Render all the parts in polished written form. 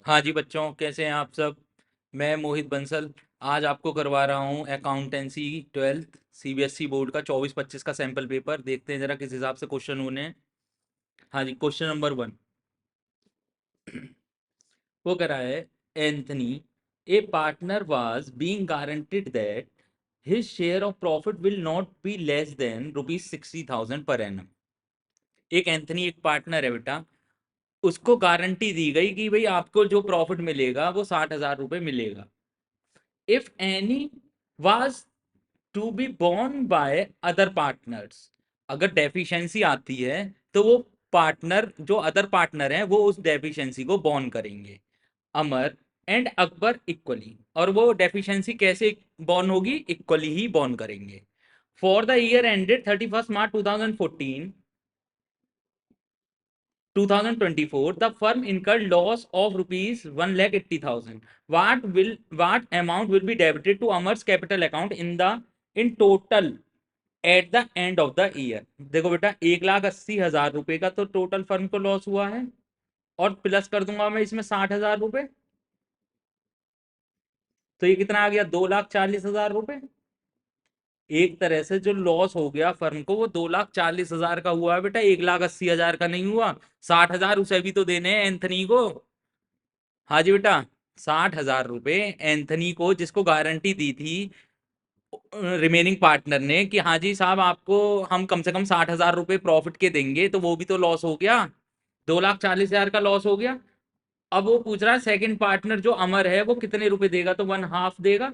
हाँ जी बच्चों, कैसे हैं आप सब। मैं मोहित बंसल आज आपको करवा रहा हूँ अकाउंटेंसी 12th सीबीएसई बोर्ड का 24-25 का सैंपल पेपर। देखते हैं जरा किस हिसाब से क्वेश्चन होने हैं। हाँ जी, क्वेश्चन नंबर 1 वो कह रहा है, Anthony A partner was being guaranteed that his share of profit will not be less than ₹60,000 per annum. एक एंथनी एक पार्टनर है बेटा, उसको गारंटी दी गई कि भाई आपको जो प्रॉफिट मिलेगा वो 60,000 रुपये मिलेगा। If any was to be borne by other partners, अगर डेफिशिएंसी आती है तो वो पार्टनर जो अदर पार्टनर हैं वो उस डेफिशिएंसी को बोर्न करेंगे। अमर एंड अकबर इक्वली, और वो डेफिशिएंसी कैसे बोर्न होगी? इक्वली ही बोर्न करेंगे। For the year ended 31 March 2024, the firm incurred loss of rupees 1,80,000. What amount will be debited to Amar's capital account in total at the end of the year? देखो बेटा, 1,80,000 रुपए का तो total firm को loss हुआ है, और plus कर दूंगा मैं इसमें 60,000 रुपए, तो ये कितना आ गया? 2,40,000 रुपए। एक तरह से जो लॉस हो गया फर्म को वो 2,40,000 का हुआ है बेटा, 1,80,000 का नहीं हुआ। 60,000 उसे भी तो देने हैं एंथनी को। हाँ जी बेटा, 60,000 रुपए एंथनी को, जिसको गारंटी दी थी रिमेनिंग पार्टनर ने कि हाँ जी साहब आपको हम कम से कम 60,000 रुपए प्रॉफिट के देंगे, तो वो भी तो लॉस हो गया। 2,40,000 का लॉस हो गया। अब वो पूछ रहा है सेकंड पार्टनर जो अमर है वो कितने रुपए देगा, तो 1/2 देगा।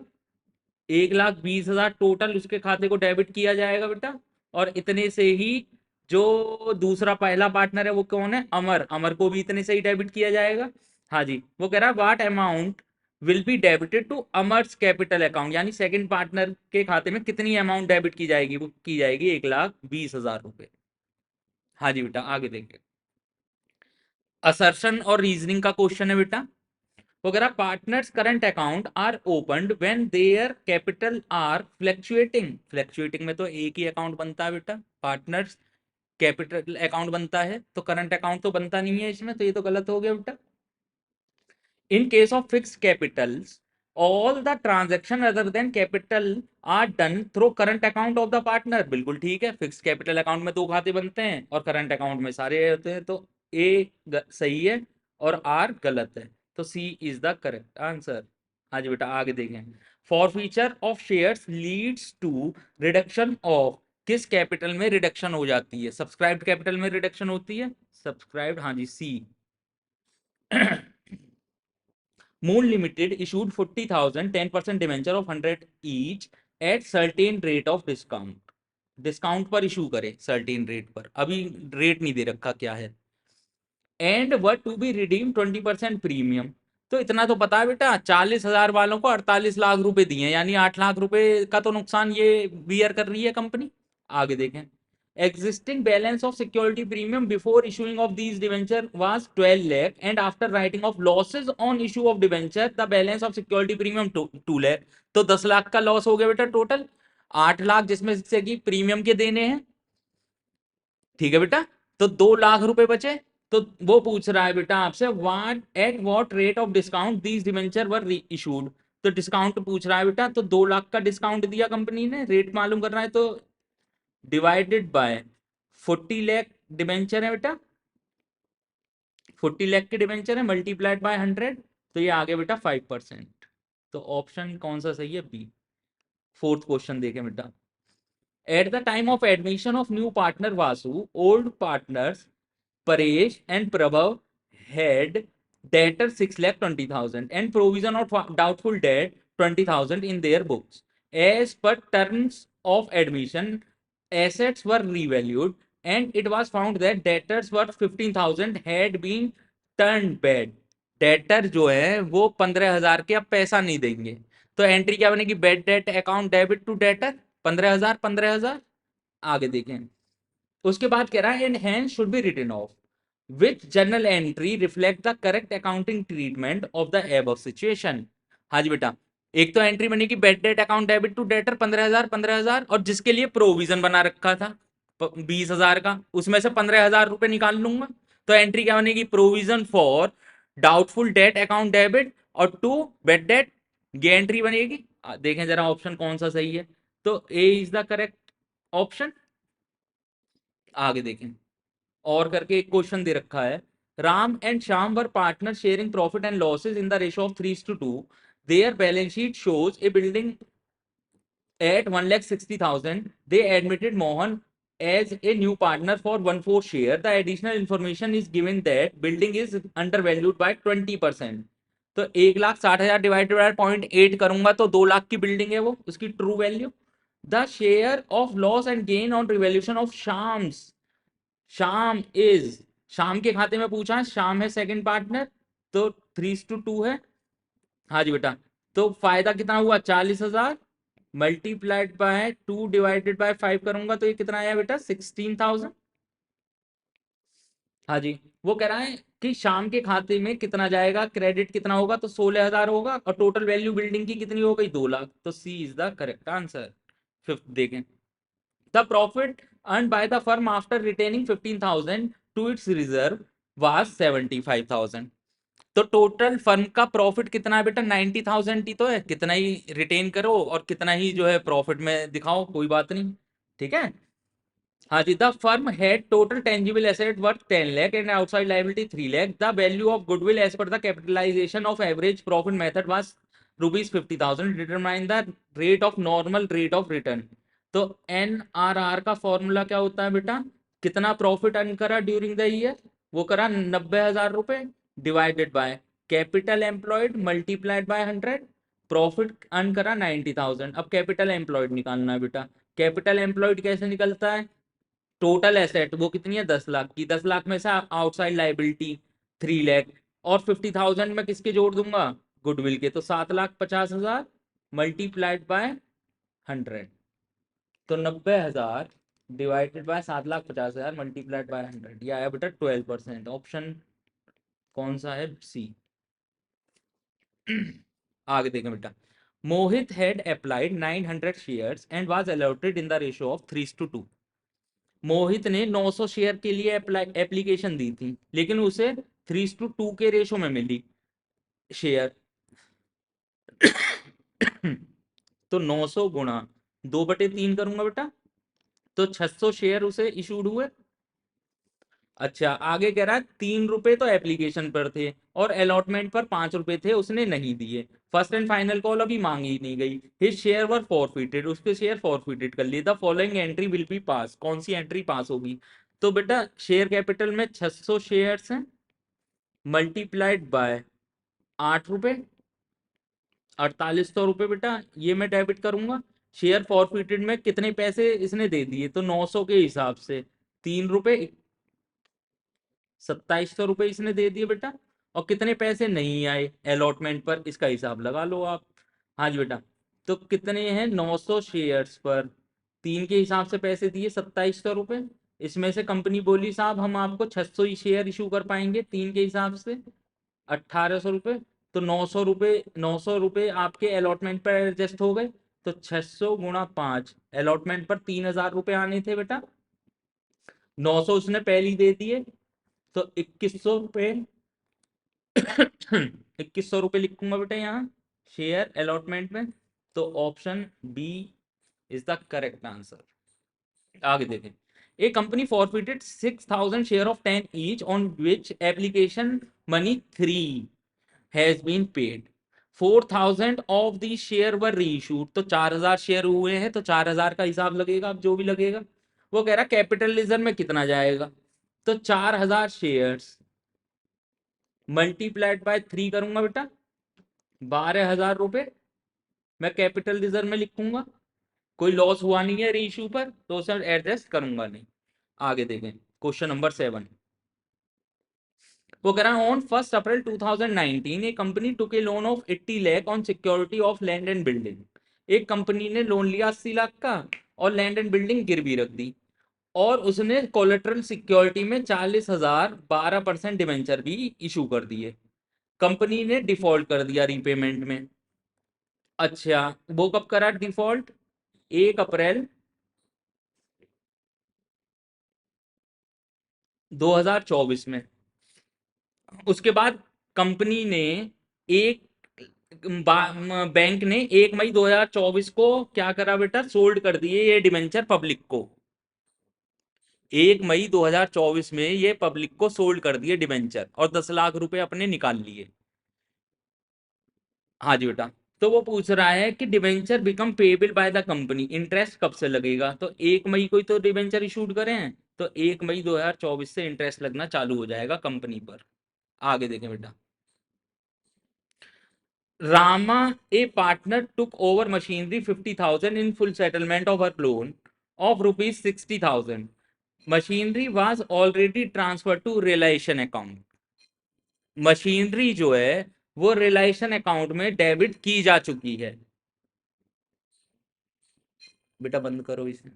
1,20,000 टोटल उसके खाते को डेबिट किया जाएगा बेटा। और इतने से ही जो दूसरा पहला पार्टनर है वो कौन है? अमर। अमर को भी इतने से ही डेबिट किया जाएगा। हाँ जी, वो कह रहा है what amount will be debited to Amar's capital account, यानी सेकंड पार्टनर के खाते में कितनी अमाउंट डेबिट की जाएगी? वो की जाएगी 1,20,000 रुपए। हाँ जी बेटा, आगे देखें। असर्शन और रीजनिंग का क्वेश्चन है बेटा। वगैरह partners current account are opened when their capital are fluctuating. Fluctuating में तो एक ही अकाउंट बनता है बेटा, पार्टनर्स कैपिटल अकाउंट बनता है, तो करंट अकाउंट तो बनता नहीं है इसमें, तो ये तो गलत हो गया बेटा। In case of fix Capitals all the transaction other than capital R done through current account of the partner. बिल्कुल ठीक है, फिक्स कैपिटल अकाउंट में 2 खाते बनते हैं और करंट अकाउंट में सारे होते हैं, तो ए सही है और आर गलत है, तो सी इज द करेक्ट आंसर। हाँ जी बेटा, आगे देखें। Forfeiture of shares leads to reduction of, किस कैपिटल में रिडक्शन हो जाती है? सब्सक्राइब्ड कैपिटल में रिडक्शन होती है, सब्सक्राइब्ड। हाँ जी, c. Moon Limited issued 40,000 10% debenture of 100 each at certain rate of discount. Discount पर इशू करे, सर्टेन रेट पर, अभी रेट नहीं दे रखा क्या है। And were to be redeem 20% premium. तो इतना तो पता है बेटा, 40,000 वालों को 48 लाख रुपए दिए, यानी 8 लाख रुपए का तो नुकसान ये बियर कर रही है कंपनी। आगे देखें। Existing balance of security premium before issuing of these debenture was 12 lakh, and after writing of losses on issue of debenture the balance of security premium 2 lakh। तो 10 लाख का लॉस हो गया बेटा टोटल। 8 लाख जिसमें से कि प्रीमियम के देने हैं, ठीक है बेटा, तो 2 लाख रुपए बचे। तो वो पूछ रहा है बेटा आपसे what rate of discount these debenture were issued. तो डिस्काउंट पूछ रहा है बेटा, तो 2 लाख का डिस्काउंट दिया कंपनी ने, रेट मालूम करना है तो डिवाइडेड बाय 40 लाख डिबेंचर है बेटा, 40 लाख के डिबेंचर है, मल्टीप्लाइड बाय 100, तो ये आ गया बेटा 5%। तो ऑप्शन कौन सा सही है? बी। फोर्थ क्वेश्चन देखें बेटा। Eight the time of admission of new partner Vasu, old partners Paresh and Prabhav had debtor 6,20,000 and provision of doubtful debt 20,000 in their books. As per terms of admission, assets were revalued and it was found that debtors worth 15,000 had been turned bad. Debtor जो है वो 15,000 के अब पैसा नहीं देंगे, तो entry क्या बनेगी? Bad debt account debit to debtor 15,000 15,000। आगे देखें। उसके बाद कह रहा है and hence should be written off which journal entry reflect the correct accounting treatment of the above situation. हाँ जी बेटा, एक तो एंट्री बनेगी bad debt account debit to debtor 15,000 15,000, और जिसके लिए प्रोविजन बना रखा था 20,000 का, उसमें से 15,000 रुपए निकाल लूंगा, तो एंट्री क्या बनेगी? Provision for doubtful debt account debit, और टू बेड डेट ये एंट्री बनेगी। देखें जरा ऑप्शन कौन सा सही है। तो ए इज द करेक्ट ऑप्शन। आगे देखें, और करके एक क्वेश्चन दे रखा है, Ram and Shyam were partner sharing profit and losses in the ratio of 3:2। Their balance sheet shows A building at 1,60,000. They admitted Mohan as a new partner for 1/4 share. The additional information is given that building is undervalued by 20%. तो 1,60,000 divided by 0.8 करूंगा तो 2 लाख की building है वो, उसकी true value. The share of loss and gain on revaluation of शाम is, शाम के खाते में पूछा है, शाम है सेकंड पार्टनर, तो 3:2 है। हाँ जी बेटा, तो फायदा कितना हुआ 40,000, मल्टीप्लाइड बाय 2 डिवाइडेड बाय 5 करूंगा तो ये कितना आया बेटा 16,000। हाँ जी, वो कह रहा है कि शाम के खाते में कितना जाएगा, क्रेडिट कितना होगा, तो 16,000 होगा, और टोटल वैल्यू बिल्डिंग की कितनी हो गई 2 लाख, तो सी is the correct answer. Fifth देखें, the profit earn by the firm after retaining 15,000 to its reserve was 75,000। तो टोटल फर्म का प्रॉफिट कितना है बेटा 90,000 ही तो है, कितना ही रिटेन करो और कितना ही जो है प्रॉफिट में दिखाओ, कोई बात नहीं। ठीक है। हाँ जी, the firm had total tangible asset worth 10 lakh and outside liability 3 lakh. The value of goodwill as per the capitalisation of average profit method was ₹50,000। Determine the rate of normal rate of return. तो NRR का formula क्या होता है बेटा, कितना profit earn करा during the year, वो करा 90,000 रुपए, divided by capital employed multiplied by 100, profit earn करा 90,000। अब कैपिटल एम्प्लॉयड निकालना है बेटा। कैपिटल एम्प्लॉयड कैसे निकलता है, टोटल एसेट वो कितनी है 10 लाख की, 10 लाख में से आउटसाइड लाइबिलिटी 3 लाख, और 50,000 में किसके जोड़ दूंगा, गुडविल के, तो 7,50,000 मल्टीप्लाइड बाय 100, तो 90,000 डिवाइडेड बाय 7,50,000 मल्टीप्लाइड बाय 100, ये आया बेटा 12%। ऑप्शन कौन सा है, सी। आगे देखें बेटा, Mohit had applied 900 shares and was allotted in the ratio of 3:2। Mohit ने 900 शेयर के लिए एप्लीकेशन दी थी, लेकिन उसे 3:2 के रेशो में मिली शेयर। तो 900 गुणा 2/3 करूंगा बेटा, तो 600 शेयर उसे इशूड हुए। अच्छा, आगे कह रहा है 3 रुपए तो एप्लीकेशन पर थे और अलॉटमेंट पर 5 रुपए थे, उसने नहीं दिए। फर्स्ट एंड फाइनल कॉल अभी मांगी नहीं गई। हिज शेयर वर फॉरफिटेड, उसके शेयर फॉरफिटेड कर लिए। The following entry will be pass, कौन सी एंट्री पास होगी, तो बेटा शेयर कैपिटल में 600 शेयर्स हैं, मल्टीप्लाइड बाय 8 रुपए, 4800 रुपए बेटा, ये मैं डेबिट करूंगा। शेयर फॉरफिटेड में कितने पैसे इसने दे दिए, तो 900 के हिसाब से 3 रुपए, 2700 रुपए इसने दे दिए बेटा, और कितने पैसे नहीं आए अलॉटमेंट पर, इसका हिसाब लगा लो आप। हाँ जी बेटा, तो कितने हैं 900 शेयर्स पर 3 के हिसाब से पैसे दिए 2700 रुपए, इसमें से कंपनी बोली साहब हम आपको 600 ही शेयर इशू कर पाएंगे 3 के हिसाब से, 1800 रुपए। तो 900 रुपए, 900 रुपए आपके अलॉटमेंट पर एडजस्ट हो गए, तो 600 गुणा 5, अलॉटमेंट पर 3,000 रुपए आने थे बेटा, 900 उसने पहली दे दिए, तो 2100 रुपए, 2100 रुपए लिखूंगा बेटा यहाँ शेयर अलॉटमेंट में, तो option B is the correct answer. आगे देखें, a company forfeited 6,000 share of 10 each on which application money 3 has been paid. 4,000 of the share were reissued, तो 4,000 शेयर हुए हैं, तो 4,000 का हिसाब लगेगा, अब जो भी लगेगा। वो कह रहा कैपिटलिज्म में कितना जाएगा, तो 4,000 शेयर्स मल्टीप्लाइड बाय 3 करूंगा बेटा, 12,000 रुपए मैं कैपिटल रिजर्व में लिखूंगा। कोई लॉस हुआ नहीं है रीइश्यू पर, तो उसे एडजस्ट करूंगा नहीं। आगे देखें, क्वेश्चन नंबर 7। वो कह रहा है on 1 April 2019 A company took A loan of 80 lakh on security of land and building. एक कंपनी ने लोन लिया 80 लाख का और लैंड एंड बिल्डिंग गिरवी रख दी, और उसने कोलेट्रल सिक्योरिटी में 40,000 12% डिवेंचर भी इशू कर दिए। कंपनी ने डिफॉल्ट कर दिया रीपेमेंट में। अच्छा, वो कब करा डिफॉल्ट, 1 अप्रैल 2024 में। उसके बाद कंपनी ने एक बैंक ने 1 मई 2024 को क्या करा बेटा, सोल्ड कर दिए ये डिबेंचर पब्लिक को। 1 मई 2024 में ये पब्लिक को सोल्ड कर दिए डिबेंचर और 10 लाख रुपए अपने निकाल लिए। हाँ जी बेटा। तो वो पूछ रहा है कि debenture become payable by the company, interest कब से लगेगा? तो 1 मई को ही तो डिबेंचर इशूड करे हैं, तो 1 मई 2024 से इंटरेस्ट लगना चालू हो जाएगा कंपनी पर। आगे देखें बेटा। Rama, a partner, took over machinery 50,000 in full settlement of her loan of rupees 60,000. Machinery was already transferred to realization account. Machinery जो है वो रिलायशन अकाउंट में डेबिट की जा चुकी है। बेटा बंद करो इसे।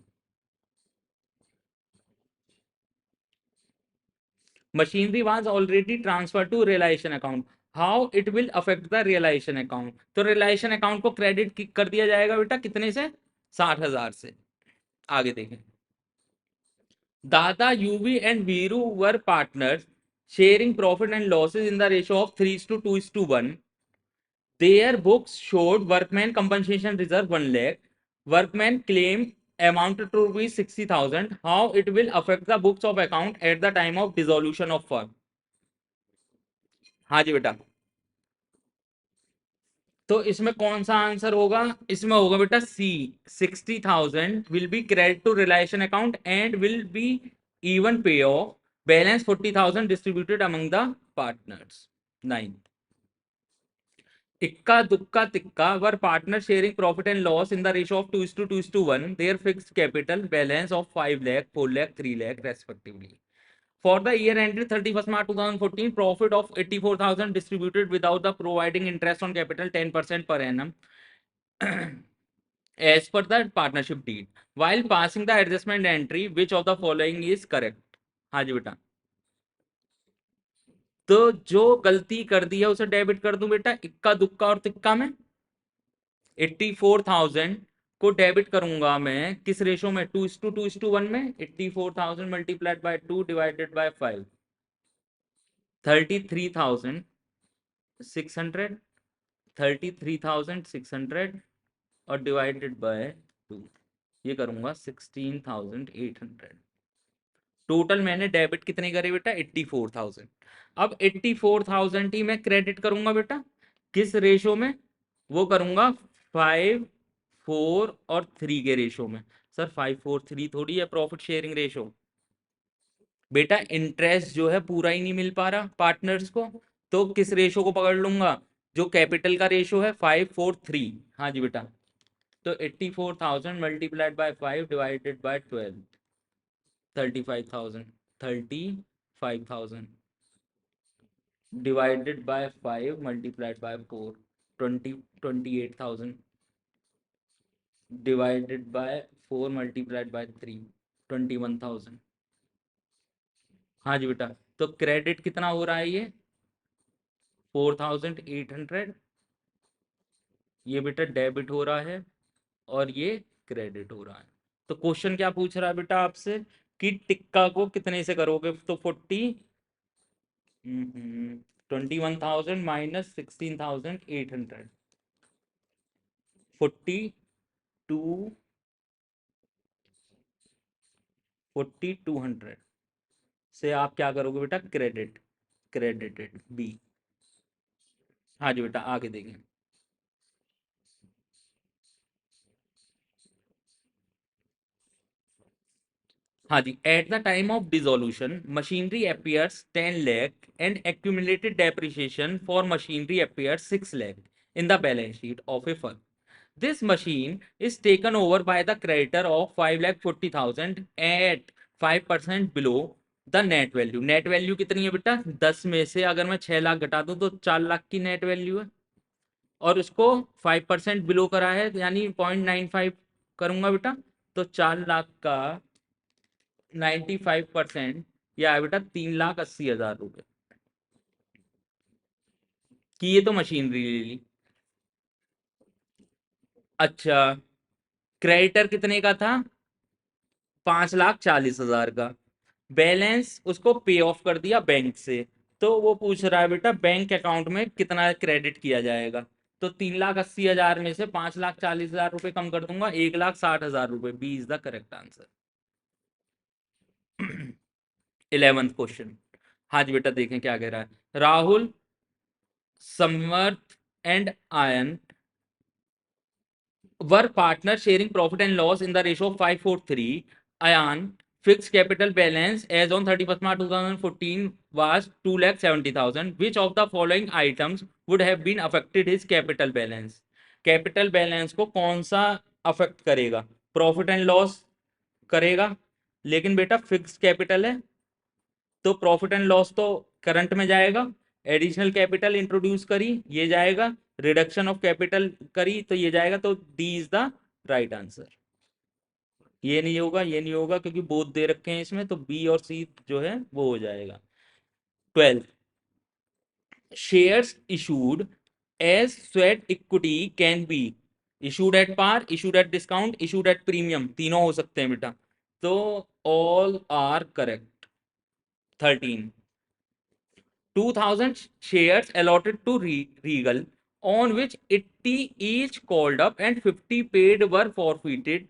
Machinery was already transfer to realisation account. How it will affect the realisation account? तो रिलायशन अकाउंट को क्रेडिट कर दिया जाएगा बेटा कितने से? 60,000 से। आगे देखें। Dada, UV and Viru were partners, sharing profit and losses in the ratio of 3:2:1. Their books showed workman compensation reserve 1 lakh. Workman claim amounted to rupees 60,000. How it will affect the books of account at the time of dissolution of firm? हाँ जी बेटा। तो इसमें कौन सा answer होगा? इसमें होगा बेटा c, 60,000 will be credit to realisation account and will be even pay off balance 40,000 distributed among the partners. 9. Ikka dukka tikka were partners sharing profit and loss in the ratio of 2:1. Their fixed capital balance of 5 lakh, 4 lakh, 3 lakh respectively. For the year ended 31st March 2014, profit of 84,000 distributed without the providing interest on capital 10% per annum as per the partnership deed. While passing the adjustment entry, which of the following is correct? हाँ जी बेटा। तो जो गलती कर दी है उसे debit कर दूं बेटा इक्का दुक्का और तिक्का में। 84,000 को डेबिट करूंगा मैं किस रेशो में? 2:2:1 में। 84,000 मल्टीप्लाइड बाय 2 डिवाइडेड बाय 5, 33,600, 33,600 और डिवाइडेड बाय 2, ये करूंगा 16,800। टोटल मैंने डेबिट कितने करे बेटा? 84,000। अब 84,000 ही मैं क्रेडिट करूंगा बेटा किस रेशो में? वो करूंगा 5, 4 और 3 के रेशो में। सर 5, 4, 3 थोड़ी है प्रॉफिट शेयरिंग रेशो बेटा। इंटरेस्ट जो है पूरा ही नहीं मिल पा रहा पार्टनर्स को, तो किस रेशो को पकड़ लूंगा? जो कैपिटल का रेशो है 5, 4, 3। हाँ जी बेटा। तो 84,000 multiplied by 5 divided by 12, 35,000, 35,000 divided by 5 multiplied by 4, 28,000 divided by 4 multiplied by 3, 21,000। हाँ जी बेटा। तो क्रेडिट कितना हो रहा है? ये 4,800 ये बेटा डेबिट हो रहा है और ये क्रेडिट हो रहा है। तो क्वेश्चन क्या पूछ रहा है बेटा आपसे कि टिक्का को कितने से करोगे? तो 21,000 माइनस 16,800, 42, 4,200 से आप क्या करोगे बेटा? Credit, credited B. हाँ जी बेटा आगे देखें। हाँ जी। At the time of dissolution machinery appears 10 lakh and accumulated depreciation for machinery appears 6 lakh in the balance sheet of a firm. This machine is taken over by the creditor of 5,40,000 at 5% below the net value. Net value कितनी है बेटा? 10 में से अगर मैं 6 लाख घटा दूं तो 4 लाख की नेट वैल्यू है और उसको 5% बिलो करा है यानी 0.95 करूंगा बेटा। तो 4 लाख का 95% या है बेटा 3,80,000 रुपए की। ये तो मशीनरी ले ली। अच्छा, क्रेडिटर कितने का था? 5,40,000 का। बैलेंस उसको पे ऑफ कर दिया बैंक से तो वो पूछ रहा है बेटा बैंक अकाउंट में कितना क्रेडिट किया जाएगा। तो 3,80,000 में से 5,40,000 रुपए कम कर दूंगा, 1,60,000 रुपए। B is the correct answer. 11th question. हाँ जी बेटा, देखें क्या कह रहा है। Rahul, Samarth and Ayan were partners sharing profit and loss in the ratio of 5:3. Ayan fixed capital balance as on 31st March 2014 was 2,70,000. Which of the following items would have been affected his capital balance? Capital balance को कौन सा affect करेगा? Profit and loss करेगा, लेकिन बेटा fix capital है तो profit and loss तो करंट में जाएगा। एडिशनल कैपिटल इंट्रोड्यूस करी, ये जाएगा। रिडक्शन ऑफ कैपिटल करी तो ये जाएगा। तो D is the right answer. ये नहीं होगा, ये नहीं होगा, क्योंकि बोथ दे रखे हैं इसमें, तो बी और सी जो है वो हो जाएगा। 12 shares issued as sweat equity can be issued at par, issued at discount, issued at premium. तीनों हो सकते हैं बेटा, तो all are correct. 13 2,000 shares allotted to Regal, on which 80 each called up and 50 paid were forfeited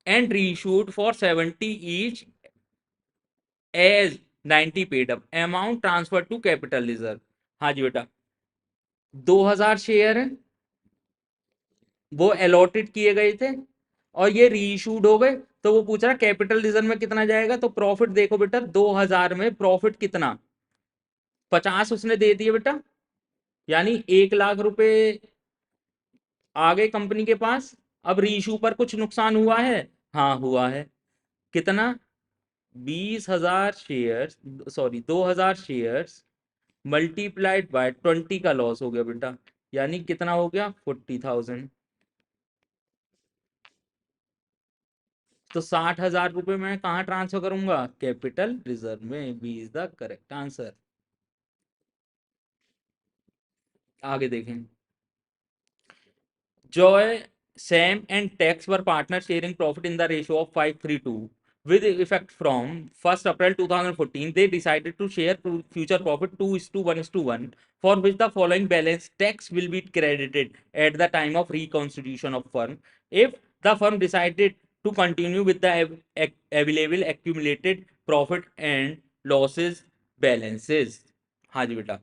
and reissued for 70 each as 90 paid up. Amount transferred to capital reserve. हाँ जी बेटा, 2,000 share है, वो अलॉटेड किए गए थे और ये रीइशूड हो गए। तो वो पूछ रहा कैपिटल रिजर्व में कितना जाएगा। तो प्रॉफिट देखो बेटा, 2,000 में प्रॉफिट कितना, 50 उसने दे दिए बेटा, यानी 1,00,000 रुपए आ गए कंपनी के पास। अब रीइशू पर कुछ नुकसान हुआ है, हाँ हुआ है। कितना, 20,000 shares, sorry 2,000 shares multiplied by 20 का लॉस हो गया बेटा, यानी कितना हो गया, 40,000। तो 60,000 रुपए मैं कहाँ ट्रांसफर करूंगा, कैपिटल रिजर्व में। B is the correct answer. आगे देखें। Joy, Sam, and Tex were partners sharing profit in the ratio of 5:3. With effect from 1st April 2014, they decided to share future profit 2:1:1, for which the following balance tax will be credited at the time of reconstitution of firm. If the firm decided to continue with the available accumulated profit and losses balances. हाँ जी बेटा,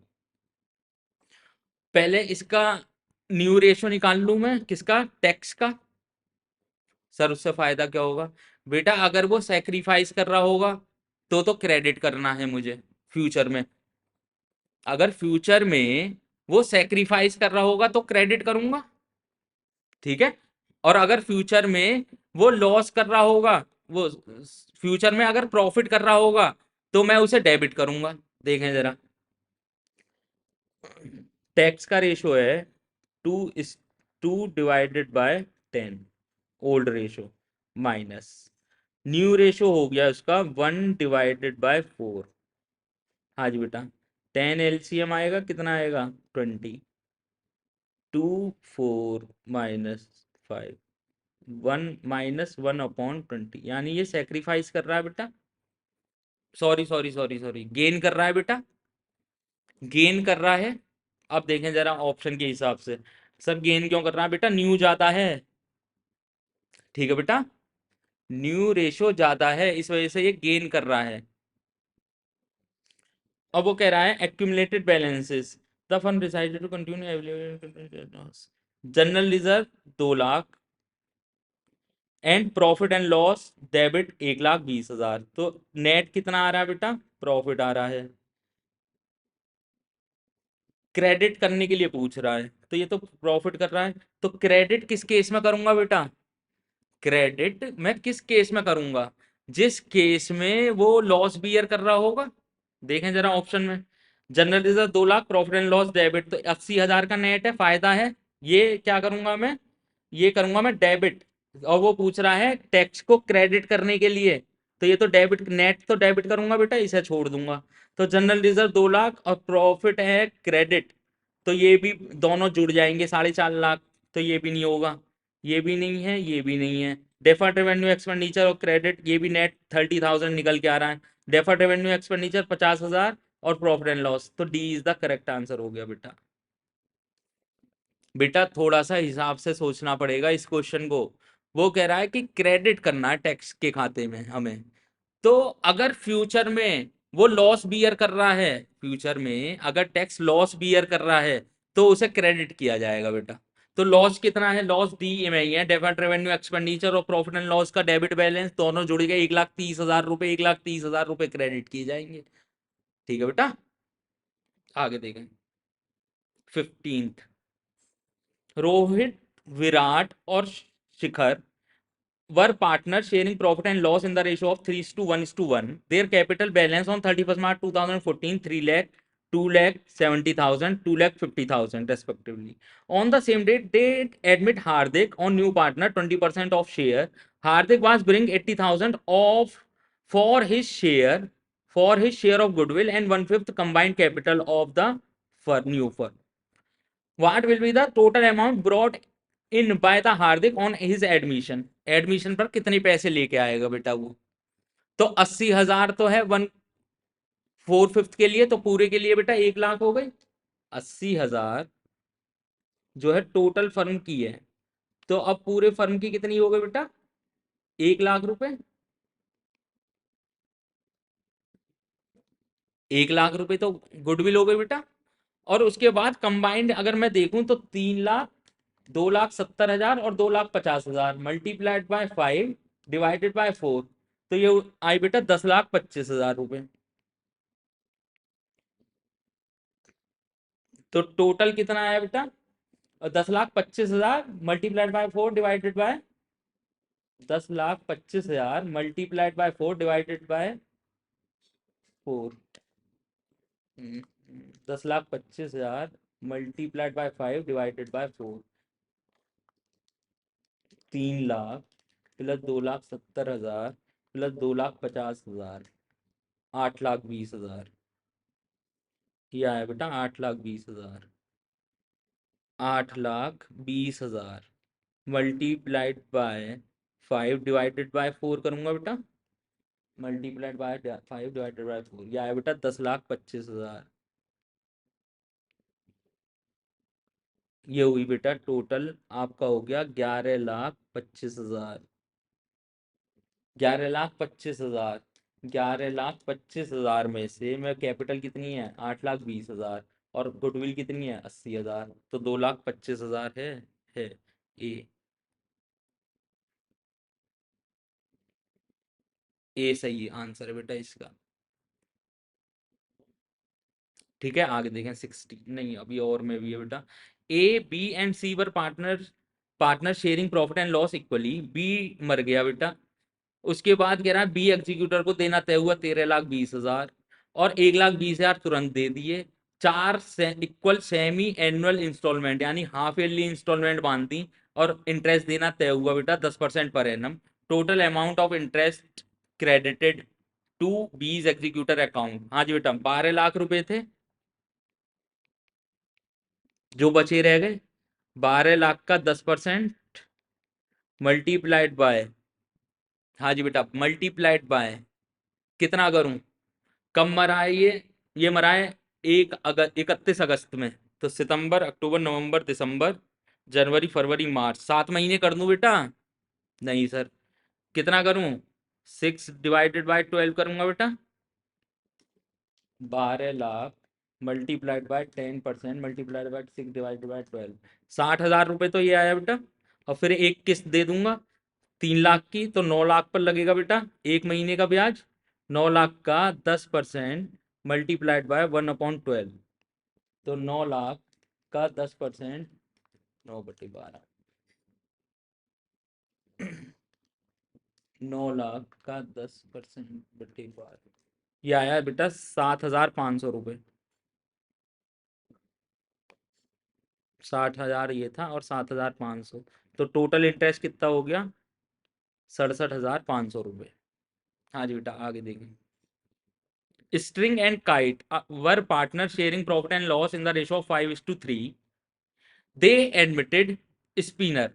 पहले इसका new ratio निकाल लूं मैं, किसका, tax का। सर उससे फायदा क्या होगा बेटा, अगर वो सेक्रीफाइस कर रहा होगा तो क्रेडिट करना है मुझे फ्यूचर में। अगर फ्यूचर में वो सेक्रीफाइस कर रहा होगा तो क्रेडिट करूंगा, ठीक है। और अगर फ्यूचर में वो लॉस कर रहा होगा, वो फ्यूचर में अगर प्रॉफिट कर रहा होगा तो मैं उसे डेबिट करूंगा। देखें जरा, टैक्स का रेशो है 2:2 old ratio, minus new ratio हो गया उसका 1/4। हाँ जी बेटा, 10 एलसीएम आएगा, कितना आएगा, 20। 2 4 - 5, 1 - 1/20, यानी ये सेक्रीफाइस कर रहा है बेटा। Sorry sorry sorry sorry, gain कर रहा है बेटा, गेन कर रहा है। अब देखें जरा ऑप्शन के हिसाब से, सर गेन क्यों कर रहा है बेटा, न्यू ज्यादा है, ठीक है बेटा, न्यू रेशो ज्यादा है, इस वजह से ये गेन कर रहा है। अब वो कह रहा है accumulated balances, the firm decided to continue general reserve 2,00,000 and profit and loss debit 1,20,000। तो नेट कितना आ रहा है बेटा, प्रॉफिट आ रहा है। क्रेडिट करने के लिए पूछ रहा है, तो ये तो प्रॉफिट कर रहा है। तो क्रेडिट किस केस में करूंगा बेटा, क्रेडिट मैं किस केस में करूंगा, जिस केस में वो लॉस बियर कर रहा होगा। देखें जरा ऑप्शन में, general reserve 2,00,000, profit and loss debit, तो 80,000 का नेट है, फायदा है। ये क्या करूंगा मैं, ये करूंगा मैं डेबिट। और वो पूछ रहा है टैक्स को क्रेडिट करने के लिए, तो ये तो डेबिट, नेट तो डेबिट करूंगा बेटा, इसे छोड़ दूंगा। तो जनरल रिजर्व 2,00,000 और प्रॉफिट है क्रेडिट, तो ये भी दोनों जुड़ जाएंगे 4.5 लाख, तो ये भी नहीं होगा, ये भी नहीं है, ये भी नहीं है। डेफर्ड रेवेन्यू एक्सपेंडिचर और क्रेडिट, ये भी नेट 30,000 निकल के आ रहा है। डेफर्ड रेवेन्यू एक्सपेंडिचर 50,000 और प्रॉफिट एंड लॉस, तो D is the correct answer हो गया बेटा। बेटा थोड़ा सा हिसाब से सोचना पड़ेगा इस क्वेश्चन को। वो कह रहा है कि क्रेडिट करना है टैक्स के खाते में हमें, तो अगर फ्यूचर में वो लॉस बियर कर रहा है, फ्यूचर में अगर टैक्स लॉस बियर कर रहा है तो उसे क्रेडिट किया जाएगा बेटा। तो लॉस कितना है, लॉस डी में ही है, डेफर्ड रेवेन्यू एक्सपेंडिचर और प्रॉफिट एंड लॉस का डेबिट बैलेंस दोनों जुड़ गए 1,30,000 रुपए, 1,30,000 रुपए क्रेडिट किए जाएंगे। ठीक है बेटा, आगे देखें। 15th, रोहित, विराट और शिखर were partners sharing profit and loss in the ratio of 3:1:1. Their capital balance on 31st March 2014 3 lakh, 2 lakh 70,000, 2 lakh 50,000 respectively. On the same date, they admit Hardik on new partner 20% of share. Hardik was bring 80,000 of for his share of goodwill and 1/5 combined capital of the new firm. What will be the total amount brought in by the Hardik on his admission, admission पर कितने पैसे लेके आएगा बेटा वो? तो 80,000 तो है 1/4 के लिए, तो पूरे के लिए बेटा 1 लाख हो गई। 80,000 जो है टोटल फर्म की है, तो अब पूरे फर्म की कितनी हो गई बेटा? 1 लाख रुपए। 1 लाख रुपए तो गुडविल हो गई बेटा। और उसके बाद कंबाइंड अगर मैं देखूं तो 3 लाख, 2,70,000 और 2,50,000 मल्टीप्लाइड बाय 5 डिवाइडेड बाय 4, तो ये आई बेटा 10,25,000 रुपए। तो टोटल कितना आया बेटा? 10,25,000 multiplied by 4 divided by 10,25,000 multiplied by 4 divided by 4। 10,25,000 multiplied by 5 divided by 4, 3 lakh plus 2,70,000 plus 2,50,000, 8,20,000। ये आया बेटा 8,20,000। 8,20,000 मल्टीप्लाइड बाय 5 डिवाइडेड बाय 4 करूंगा बेटा, मल्टीप्लाइड बाय 5 डिवाइडेड बाय 4, ये आया बेटा 10,25,000। ये हुई बेटा टोटल आपका हो गया 11,25,000। 11,25,000, 11,25,000 में से मैं कैपिटल कितनी है 8,20,000 और गुडविल कितनी है 80,000, तो 2,25,000 है ए। ए सही आंसर है बेटा इसका। ठीक है, आगे देखें। 60 नहीं, अभी और में भी है बेटा। A B and C were partner, partner sharing profit and loss equally. B मर गया बेटा, उसके बाद कह रहा है बी एग्जीक्यूटर को देना तय हुआ 13,20,000 और 1,20,000 तुरंत दे दिए। 4 इक्वल सेमी एनुअल इंस्टॉलमेंट यानी हाफ ईयरली इंस्टॉलमेंट बांधी और इंटरेस्ट देना तय हुआ बेटा 10% पर annum. Total amount of interest credited to B's executor account, हाँ जी बेटा 12 लाख रुपए थे जो बचे रह गए। 12 लाख का 10% मल्टीप्लाइड बाय, हाँ जी बेटा मल्टीप्लाइड बाय कितना करूं, कब मरा है ये मरा है 31 अगस्त में। तो सितंबर, अक्टूबर, नवंबर, दिसंबर, जनवरी, फरवरी, मार्च, 7 महीने कर दूं बेटा? नहीं सर, कितना करूं? 6/12 करूंगा बेटा। 12 lakh multiplied by 10% multiplied by 6/12, 60,000 रुपए तो ये आया बेटा। और फिर एक किस्त दे दूंगा 3 लाख की, तो 9 लाख पर लगेगा बेटा 1 महीने का ब्याज। 9 लाख का 10% मल्टीप्लाइड बाय 1/12, तो 9 लाख का 10%, 9/12, 9 लाख का 10% बटे 12, ये आया है बेटा 7,500 रुपये। 60,000 ये था और 7,500, तो टोटल इंटरेस्ट कितना हो गया? 67,500 रुपये। हाँ जी बेटा, आगे देखें। String and Kite were partners sharing profit and loss in the ratio of 5:3. They admitted Spinner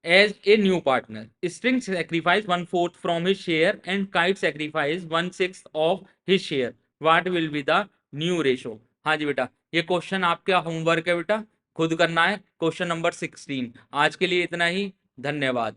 as a new partner. String sacrificed 1/4 from his share and Kite sacrificed 1/6 of his share. What will be the new ratio. हाँ जी बेटा, ये question आपका homework है बेटा, खुद करना है, क्वेश्चन नंबर 16। आज के लिए इतना ही, धन्यवाद।